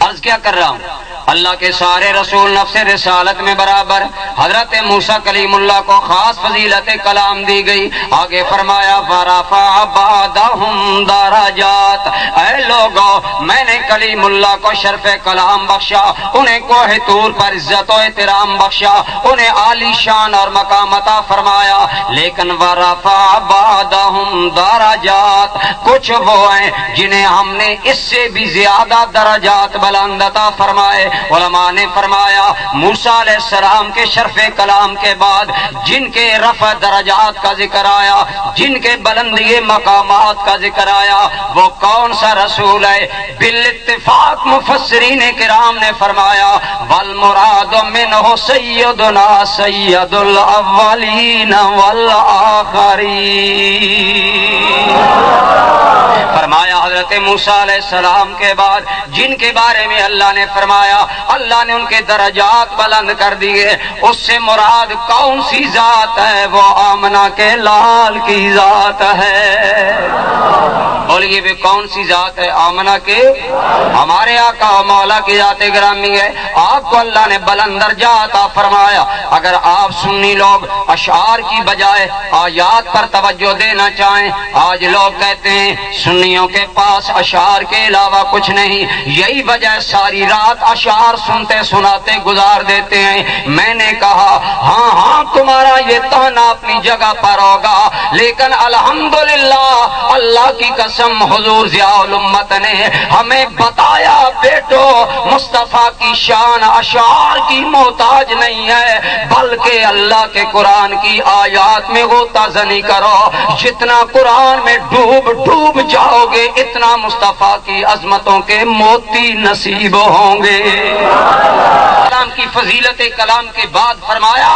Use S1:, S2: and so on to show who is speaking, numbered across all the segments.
S1: عرض کیا کر رہا ہوں، اللہ کے سارے رسول نفس رسالت میں برابر، حضرت موسیٰ کلیم اللہ کو خاص فضیلت کلام دی گئی۔ آگے فرمایا وَرَفَعَ بَعْضَهُمْ دَرَجَاتٍ، اے لوگو میں نے کلیم اللہ کو شرف کلام بخشا، انہیں کوہ طور پر عزت و احترام بخشا، انہیں عالی شان اور مقام عطا فرمایا، لیکن وَرَفَعَ بَعْضَهُمْ دَرَجَاتٍ، کچھ وہ ہیں جنہیں ہم نے اس سے بھی زیادہ درجات بلند عطا فرمائے۔ علماء نے فرمایا موسیٰ علیہ السلام کے شرف کلام کے بعد جن کے رفع درجات کا ذکر آیا، جن کے بلندی مقامات کا ذکر آیا، وہ کون سا رسول ہے؟ بالاتفاق مفسرین کرام نے فرمایا والمراد منہ سیدنا سید الاولین والآخرین، فرمایا حضرت موسیٰ علیہ السلام کے بعد جن کے بارے میں اللہ نے فرمایا اللہ نے ان کے درجات بلند کر دیے، اس سے مراد کون سی ذات ہے؟ وہ آمنہ کے لال کی ذات ہے۔ بولیے بھی کون سی ذات ہے؟ آمنہ کے، ہمارے آقا و مولا کی ذات گرامی ہے۔ آپ کو اللہ نے بلند درجہ عطا فرمایا۔ اگر آپ سنی لوگ اشعار کی بجائے آیات پر توجہ دینا چاہیں، آج لوگ کہتے ہیں سنیوں کے پاس اشعار کے علاوہ کچھ نہیں، یہی وجہ ساری رات اشعار سنتے سناتے گزار دیتے ہیں۔ میں نے کہا ہاں تمہارا یہ تانا اپنی جگہ پر ہوگا، لیکن الحمدللہ اللہ کی قسم حضور ضیاء الامت نے ہمیں بتایا بیٹو مصطفیٰ کی شان اشعار کی محتاج نہیں ہے، بلکہ اللہ کے قرآن کی آیات میں غوطہ زنی کرو، جتنا قرآن میں ڈوب جاؤ گے اتنا مصطفیٰ کی عظمتوں کے موتی نصیب ہوں گے۔ کلام کی فضیلت کلام کے بعد فرمایا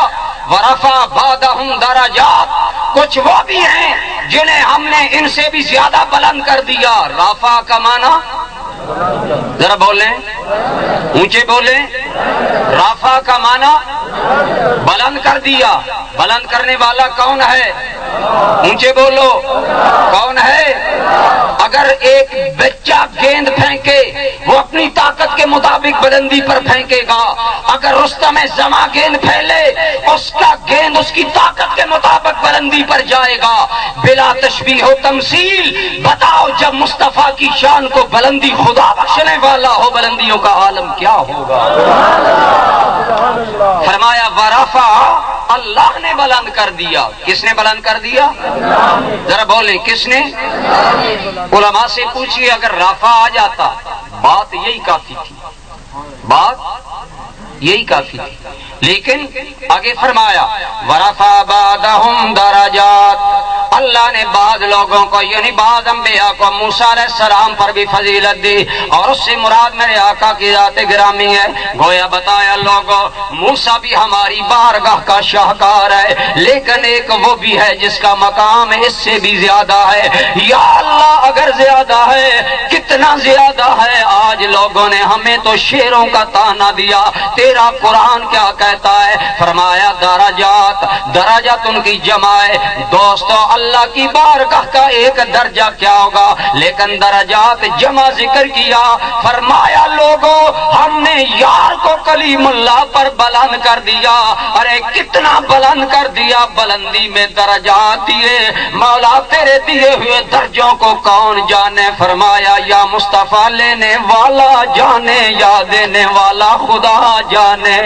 S1: ورفع بعضهم درجات، کچھ وہ بھی ہیں جنہیں ہم نے ان سے بھی زیادہ بلند کر دیا۔ رفع کا معنی ذرا بولیں، اونچے بولیں، رفع کا معنی بلند کر دیا۔ بلند کرنے والا کون ہے؟ اونچے بولو، کون ہے؟ اگر ایک بچہ گیند پھینکے وہ اپنی طاقت کے مطابق بلندی پر پھینکے گا، اگر رستم زماں گیند پھیلے اس کا گیند اس کی طاقت کے مطابق بلندی پر جائے گا، بلا تشبیہ و تمثیل۔ بتاؤ جب مصطفیٰ کی شان کو بلندی خدا بخشنے والا ہو، بلندیوں کا عالم کیا ہوگا؟ فرمایا ورفع، اللہ نے بلند کر دیا۔ کس نے بلند کر دیا؟ ذرا بولیں کس نے؟ علماء سے پوچھئے اگر رفع آ جاتا بات یہی کافی تھی، بات یہی کافی تھی، لیکن آگے فرمایا ورفع بعضهم درجات، اللہ نے بعض لوگوں کو یعنی بعض انبیاء کو موسیٰ علیہ السلام پر بھی فضیلت دی، اور اس سے مراد میرے آقا کی ذات گرامی ہے۔ گویا بتایا لوگوں موسیٰ بھی ہماری بارگاہ کا شاہکار ہے، لیکن ایک وہ بھی ہے جس کا مقام اس سے بھی زیادہ ہے۔ یا اللہ اگر زیادہ ہے کتنا زیادہ ہے؟ آج لوگوں نے ہمیں تو شیروں کا تانا دیا، تیرا قرآن کیا کہتا ہے؟ فرمایا درجات، درجات ان کی جمع ہے۔ دوستو اللہ کی بارگاہ کا ایک درجہ کیا ہوگا، لیکن درجات جمع ذکر کیا۔ فرمایا لوگوں ہم نے یار کو کلیم اللہ پر بلند کر دیا۔ ارے کتنا بلند کر دیا، بلندی میں درجات دیے، مولا تیرے دیے ہوئے درجوں کو کون جانے؟ فرمایا یا مصطفیٰ لینے والا جانے، یا دینے والا خدا جانے۔